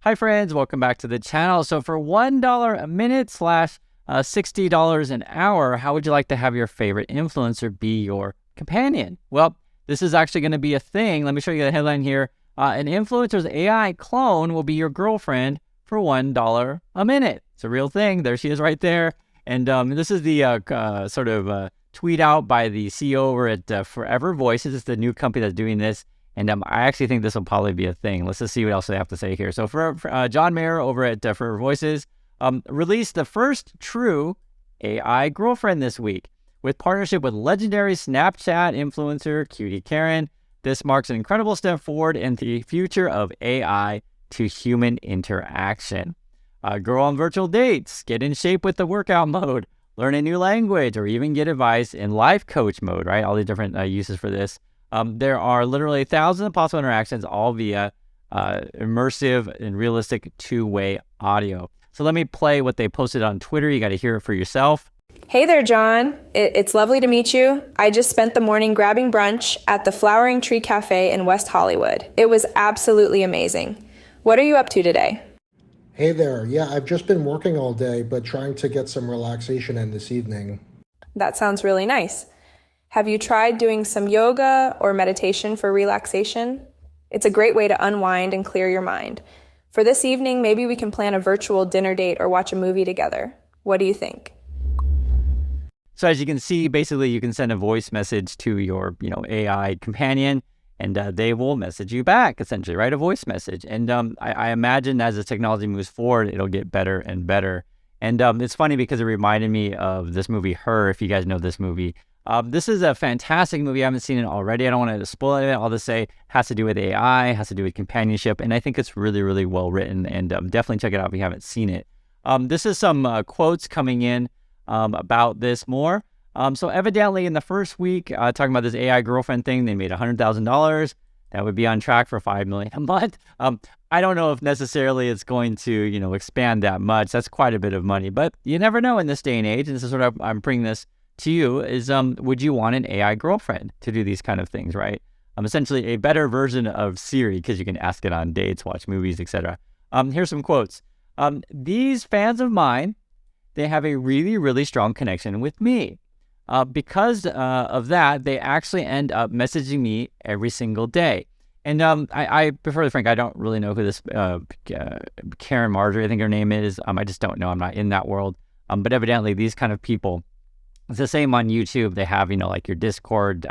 Hi friends, welcome back to the channel. So for $1 a minute slash $60 an hour, how would you like to have your favorite influencer be your companion? Well, this is actually going to be a thing. Let me show you the headline here. An influencer's AI clone will be your girlfriend for $1 a minute. It's a real thing. There she is right there. And this is the tweet out by the CEO over at Forever Voices. It's the new company that's doing this. And I actually think this will probably be a thing. Let's just see what else they have to say here. So for John Mayer over at Forever Voices released the first true AI girlfriend this week with partnership with legendary Snapchat influencer Cutie Karen. This marks an incredible step forward in the future of AI to human interaction. Go on virtual dates, get in shape with the workout mode, learn a new language, or even get advice in life coach mode, right? All the different uses for this. There are literally thousands of possible interactions, all via immersive and realistic two-way audio. So let me play what they posted on Twitter. You got to hear it for yourself. Hey there, John. It's lovely to meet you. I just spent the morning grabbing brunch at the Flowering Tree Cafe in West Hollywood. It was absolutely amazing. What are you up to today? Hey there. Yeah, I've just been working all day, but trying to get some relaxation in this evening. That sounds really nice. Have you tried doing some yoga or meditation for relaxation? It's a great way to unwind and clear your mind. For this evening, maybe we can plan a virtual dinner date or watch a movie together. What do you think? So as you can see, basically you can send a voice message to your, AI companion, and they will message you back, essentially, right? A voice message. And I imagine as the technology moves forward, it'll get better and better. And it's funny because it reminded me of this movie, Her, if you guys know this movie. This is a fantastic movie. I haven't seen it already. I don't want to spoil it. I'll just say it has to do with AI, has to do with companionship, and I think it's really, really well written, and definitely check it out if you haven't seen it. This is some quotes coming in about this more. So evidently in the first week, talking about this AI girlfriend thing, they made $100,000. That would be on track for $5 million a month. I don't know if necessarily it's going to, expand that much. That's quite a bit of money, but you never know in this day and age. And this is sort of, I'm bringing this to you is, would you want an AI girlfriend to do these kind of things, right? Essentially a better version of Siri, because you can ask it on dates, watch movies, etc. Here's some quotes. These fans of mine, they have a really, really strong connection with me. Because of that, they actually end up messaging me every single day. And I prefer, frank, I don't really know who this Karen Marjorie, I think her name is. I just don't know. I'm not in that world. But evidently, these kind of people, it's the same on YouTube. They have, like your Discord,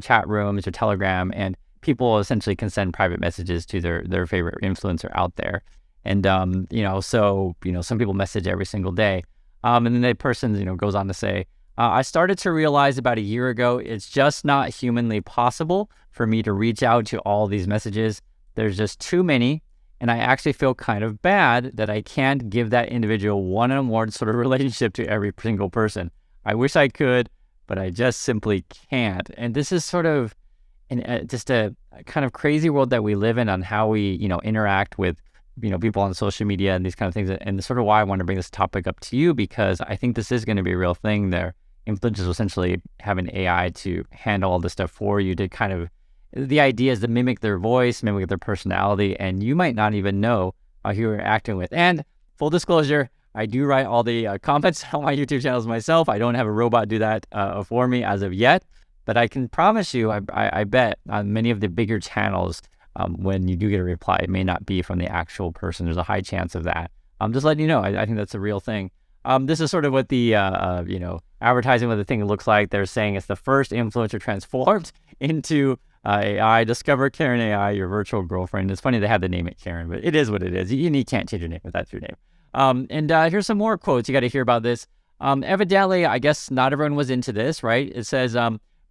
chat rooms, your Telegram, and people essentially can send private messages to their favorite influencer out there. And, some people message every single day. And then the person, goes on to say, I started to realize about a year ago, it's just not humanly possible for me to reach out to all these messages. There's just too many. And I actually feel kind of bad that I can't give that individual one-on-one sort of relationship to every single person. I wish I could, but I just simply can't. And this is sort of just a kind of crazy world that we live in on how we, interact with, people on social media and these kind of things. And sort of why I want to bring this topic up to you, because I think this is going to be a real thing there. Influencers will essentially have an AI to handle all this stuff for you, to kind of, the idea is to mimic their voice, mimic their personality, and you might not even know who you're acting with. And full disclosure, I do write all the comments on my YouTube channels myself. I don't have a robot do that for me as of yet, but I can promise you, I bet on many of the bigger channels, when you do get a reply, it may not be from the actual person. There's a high chance of that. I'm just letting you know, I think that's a real thing. This is sort of what the, advertising what the thing looks like. They're saying it's the first influencer transformed into AI. Discover Karen AI, your virtual girlfriend. It's funny they had to name it Karen, but it is what it is. You can't change your name if that's your name. And here's some more quotes. You got to hear about this. Evidently, I guess not everyone was into this, right? It says,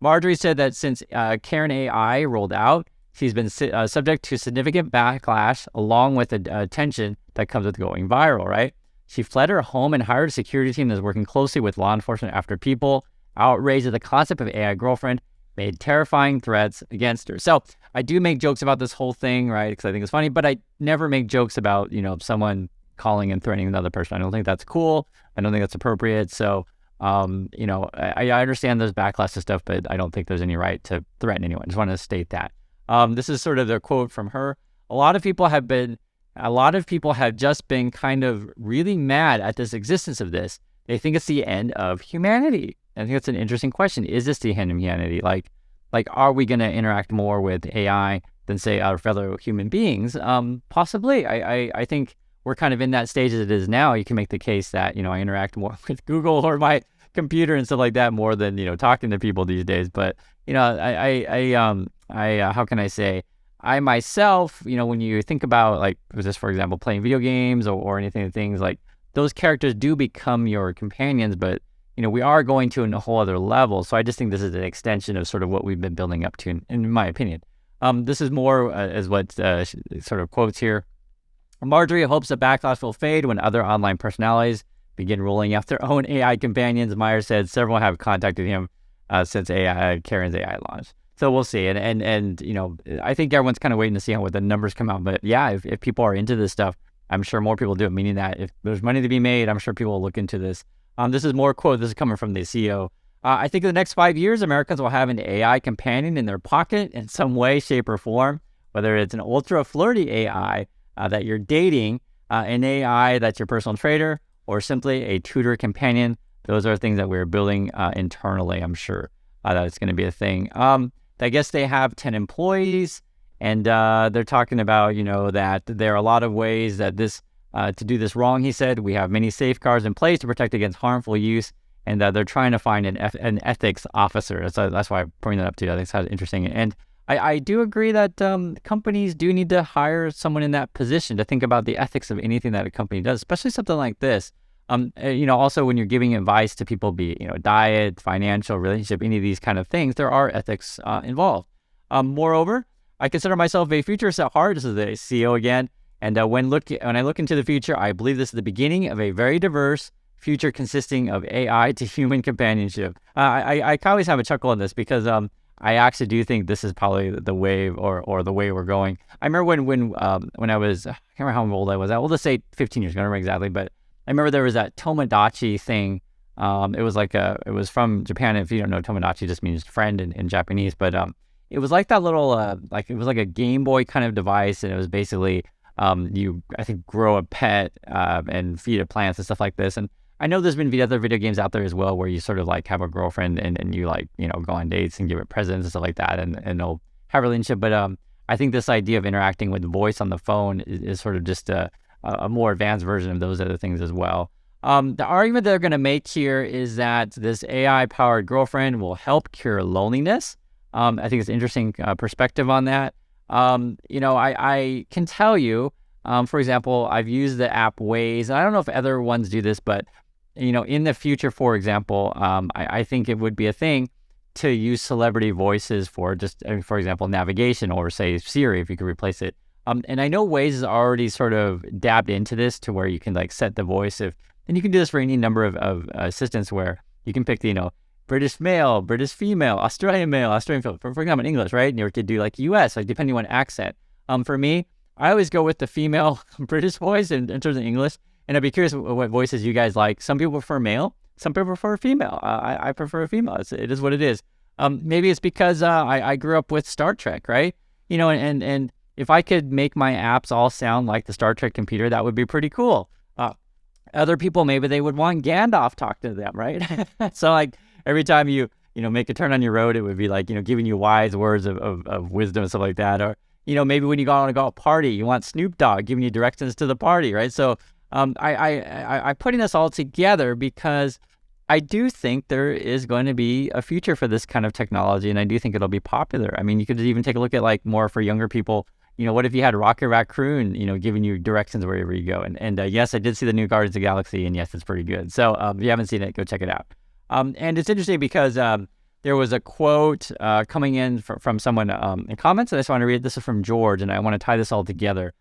Marjorie said that since Karen AI rolled out, she's been subject to significant backlash along with the attention that comes with going viral, right? She fled her home and hired a security team that's working closely with law enforcement after people outraged at the concept of AI girlfriend made terrifying threats against her. So I do make jokes about this whole thing, right? Because I think it's funny, but I never make jokes about, someone calling and threatening another person. I don't think that's cool. I don't think that's appropriate. So, I understand there's backlash and stuff, but I don't think there's any right to threaten anyone. I just want to state that. This is sort of the quote from her. A lot of people have been a lot of people have just been kind of really mad at this existence of this. They think it's the end of humanity. I think that's an interesting question. Is this the end of humanity? Like, are we going to interact more with AI than, say, our fellow human beings? Possibly. I think we're kind of in that stage as it is now. You can make the case that, I interact more with Google or my computer and stuff like that more than, talking to people these days. But, how can I say? I myself, when you think about, like, just for example, playing video games or anything, things like those characters do become your companions, but we are going to a whole other level. So I just think this is an extension of sort of what we've been building up to, in my opinion. This is more as what sort of quotes here. Marjorie hopes that Backlash will fade when other online personalities begin rolling out their own AI companions. Meyer said several have contacted him since Karen's AI launch. So we'll see. And I think everyone's kind of waiting to see what the numbers come out. But yeah, if people are into this stuff, I'm sure more people do it, meaning that if there's money to be made, I'm sure people will look into this. This is more quote. This is coming from the CEO. I think in the next 5 years, Americans will have an AI companion in their pocket in some way, shape, or form, whether it's an ultra flirty AI that you're dating, an AI that's your personal trader, or simply a tutor companion. Those are things that we're building internally, I'm sure that it's going to be a thing. I guess they have 10 employees, and they're talking about, that there are a lot of ways that this to do this wrong. He said, we have many safeguards in place to protect against harmful use, and they're trying to find an ethics officer. That's why I'm pointing that up to you. I think it's interesting. And I do agree that companies do need to hire someone in that position to think about the ethics of anything that a company does, especially something like this. Also when you're giving advice to people, be it, diet, financial, relationship, any of these kind of things, there are ethics involved. Moreover, I consider myself a futurist at heart. This is the CEO again. And when I look into the future, I believe this is the beginning of a very diverse future consisting of AI to human companionship. I always have a chuckle on this because I actually do think this is probably the wave or the way we're going. I remember when I was, I can't remember how old I was. We'll just say 15 years ago, I don't remember exactly, but I remember there was that Tomodachi thing. It was from Japan. If you don't know, Tomodachi just means friend in Japanese, but it was like that little, it was like a Game Boy kind of device, and it was basically, you, I think, grow a pet and feed it plants and stuff like this. And I know there's been other video games out there as well where you sort of like have a girlfriend and you go on dates and give it presents and stuff like that, and they'll have a relationship. But I think this idea of interacting with voice on the phone is sort of just a more advanced version of those other things as well. The argument they're going to make here is that this AI-powered girlfriend will help cure loneliness. I think it's an interesting perspective on that. I can tell you, for example, I've used the app Waze, and I don't know if other ones do this, but in the future, for example, I think it would be a thing to use celebrity voices for just, for example, navigation, or say Siri, if you could replace it. And I know Waze has already sort of dabbed into this to where you can like set the voice and you can do this for any number of assistants where you can pick the, British male, British female, Australian male, Australian female, for example, in English, right? And you could do like US, like depending on accent. For me, I always go with the female British voice in terms of English. And I'd be curious what voices you guys like. Some people prefer male, some people prefer female. I prefer female. It is what it is. Maybe it's because I grew up with Star Trek, right? And if I could make my apps all sound like the Star Trek computer, that would be pretty cool. Other people, maybe they would want Gandalf talk to them, right? So like every time you make a turn on your road, it would be like, giving you wise words of wisdom and stuff like that. Or, maybe when you go on a party, you want Snoop Dogg giving you directions to the party, right? So I'm putting this all together because I do think there is going to be a future for this kind of technology, and I do think it'll be popular. I mean, you could even take a look at like more for younger people. What if you had Rocket Raccoon, giving you directions wherever you go? And yes, I did see the new Guardians of the Galaxy, and yes, it's pretty good. So if you haven't seen it, go check it out. And it's interesting because there was a quote coming in from someone in comments, and I just want to read it. This is from George, and I want to tie this all together.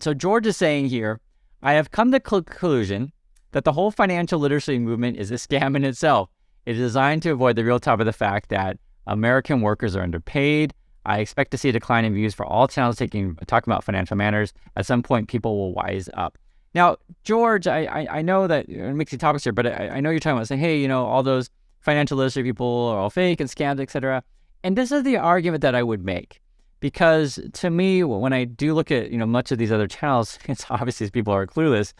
So George is saying here, I have come to the conclusion that the whole financial literacy movement is a scam in itself. It is designed to avoid the real top of the fact that American workers are underpaid. I expect to see a decline in views for all channels talking about financial matters. At some point, people will wise up. Now, George, I know that it makes you topics here, but I know you're talking about saying, hey, all those financial literacy people are all fake and scams, etc. And this is the argument that I would make. because to me, when I do look at, much of these other channels, it's obviously people are clueless.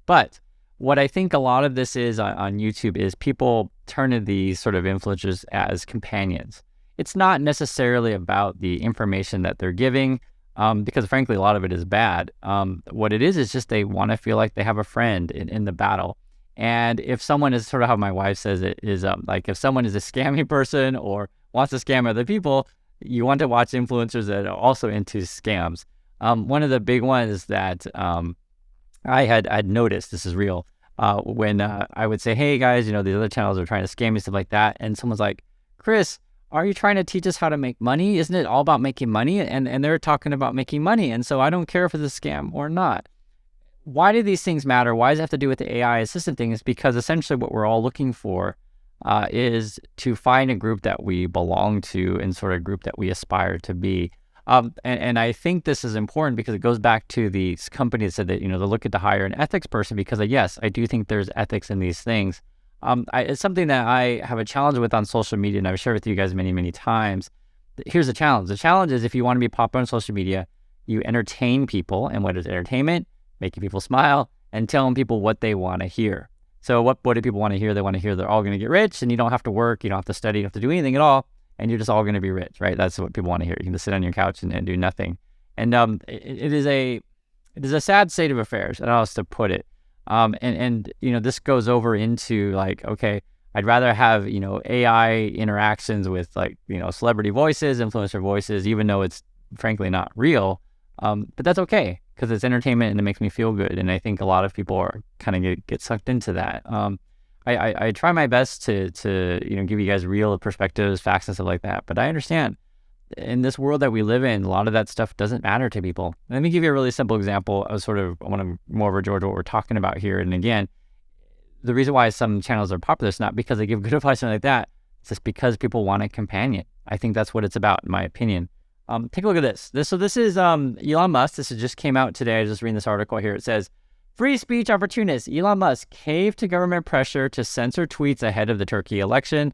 But what I think a lot of this is on YouTube is people turn to these sort of influencers as companions. It's not necessarily about the information that they're giving, because frankly, a lot of it is bad. What it is just they want to feel like they have a friend in the battle. And if someone is sort of how my wife says it is, like if someone is a scammy person or wants to scam other people, you want to watch influencers that are also into scams. One of the big ones that I had noticed, this is real, when I would say, hey guys, these other channels are trying to scam me, stuff like that. And someone's like, Chris, are you trying to teach us how to make money? Isn't it all about making money? And they're talking about making money. And so I don't care if it's a scam or not. Why do these things matter? Why does it have to do with the AI assistant thing? Is because essentially what we're all looking for is to find a group that we belong to and sort of group that we aspire to be. And I think this is important because it goes back to these companies that said that, they're looking to hire an ethics person because, yes, I do think there's ethics in these things. It's something that I have a challenge with on social media, and I've shared with you guys many, many times. Here's the challenge. The challenge is if you want to be popular on social media, you entertain people. And what is entertainment? Making people smile and telling people what they want to hear. So what do people want to hear? They want to hear they're all going to get rich and you don't have to work, you don't have to study, you don't have to do anything at all, and you're just all going to be rich, right? That's what people want to hear. You can just sit on your couch and do nothing. And it is a sad state of affairs, I don't know how else to put it. And this goes over into like, okay, I'd rather have, AI interactions with like, celebrity voices, influencer voices, even though it's frankly not real. But that's okay because it's entertainment and it makes me feel good. And I think a lot of people are kind of get sucked into that. I try my best to give you guys real perspectives, facts and stuff like that. But I understand in this world that we live in, a lot of that stuff doesn't matter to people. Let me give you a really simple example of I want to more over George what we're talking about here. And again, the reason why some channels are popular is not because they give good advice or anything like that. It's just because people want a companion. I think that's what it's about, in my opinion. Take a look at this. This is Elon Musk. This just came out today. I was just reading this article here. It says, free speech opportunist Elon Musk caved to government pressure to censor tweets ahead of the Turkey election.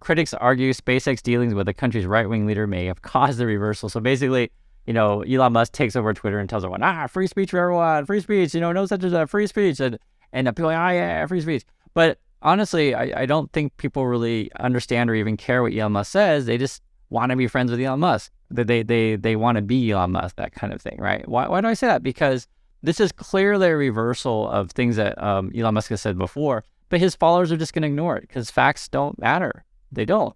Critics argue SpaceX dealings with the country's right-wing leader may have caused the reversal. So basically, Elon Musk takes over Twitter and tells everyone, free speech for everyone, free speech, no such as a free speech. And people are like, yeah, free speech. But honestly, I don't think people really understand or even care what Elon Musk says. They just want to be friends with Elon Musk. They want to be Elon Musk, that kind of thing, right? Why do I say that? Because this is clearly a reversal of things that Elon Musk has said before, but his followers are just going to ignore it because facts don't matter. They don't.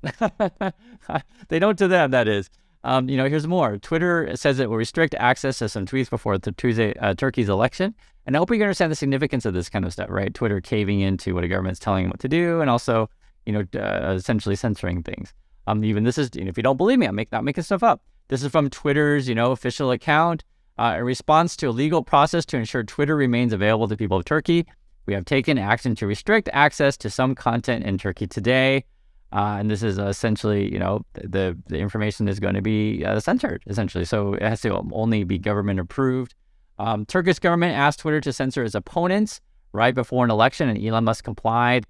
They don't to them, that is. Here's more. Twitter says it will restrict access to some tweets before the Turkey's election. And I hope you can understand the significance of this kind of stuff, right? Twitter caving into what a government's telling them what to do and also, essentially censoring things. Even this is, if you don't believe me, I'm not making stuff up. This is from Twitter's, official account. In response to a legal process to ensure Twitter remains available to people of Turkey, we have taken action to restrict access to some content in Turkey today. And this is essentially, the information is going to be censored, essentially. So it has to only be government approved. Turkish government asked Twitter to censor its opponents right before an election, and Elon Musk complied.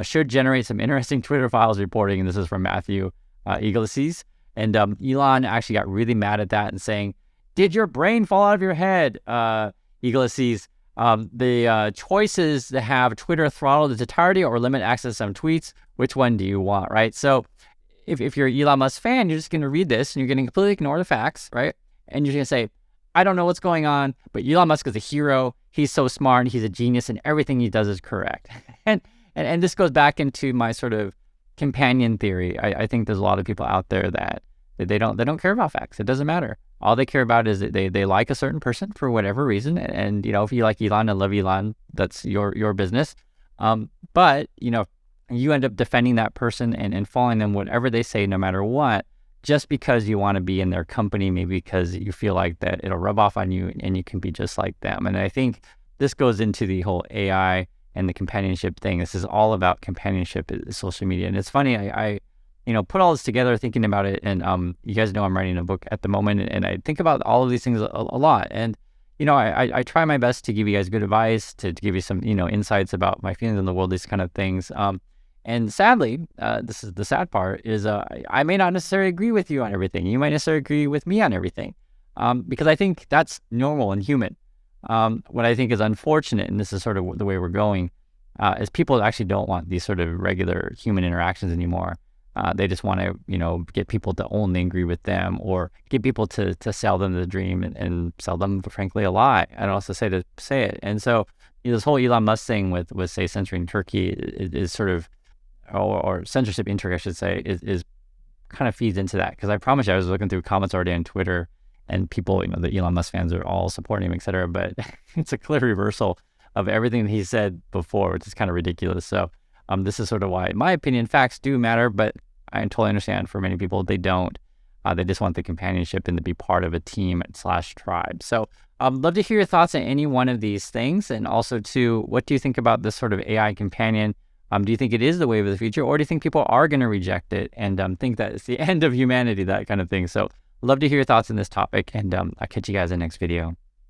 Should generate some interesting Twitter files reporting, and this is from Matthew Iglesias. And Elon actually got really mad at that and saying, did your brain fall out of your head, Iglesias? The choices to have Twitter throttle its entirety or limit access to some tweets, which one do you want, right? So if you're an Elon Musk fan, you're just going to read this and you're going to completely ignore the facts, right? And you're going to say, I don't know what's going on, but Elon Musk is a hero. He's so smart. He's a genius, and everything he does is correct. And this goes back into my sort of companion theory. I think there's a lot of people out there that they don't care about facts. It doesn't matter. All they care about is that they like a certain person for whatever reason. And if you like Elon and love Elon, that's your business. But you end up defending that person and following them, whatever they say, no matter what, just because you want to be in their company, maybe because you feel like that it'll rub off on you and you can be just like them. And I think this goes into the whole AI and the companionship thing. This is all about companionship, social media. And it's funny, I put all this together thinking about it. And you guys know I'm writing a book at the moment, and I think about all of these things a lot. And, I try my best to give you guys good advice, to give you some, insights about my feelings in the world, these kind of things. And sadly, this is the sad part, is I may not necessarily agree with you on everything. You might necessarily agree with me on everything, because I think that's normal and human. What I think is unfortunate, and this is sort of the way we're going, is people actually don't want these sort of regular human interactions anymore. They just want to, get people to only agree with them, or get people to sell them the dream and sell them, frankly, a lie. I don't also say to say it. And so this whole Elon Musk thing with say censoring Turkey is sort of, or censorship in Turkey, I should say, is kind of feeds into that. Because I promise you, I was looking through comments already on Twitter, and people, the Elon Musk fans are all supporting him, et cetera. But it's a clear reversal of everything that he said before, which is kind of ridiculous. So this is sort of why, in my opinion, facts do matter, but I totally understand for many people they don't. They just want the companionship and to be part of a team / tribe. So I'd love to hear your thoughts on any one of these things. And also, too, what do you think about this sort of AI companion? Do you think it is the wave of the future, or do you think people are going to reject it and think that it's the end of humanity, that kind of thing? So love to hear your thoughts on this topic, and I'll catch you guys in the next video.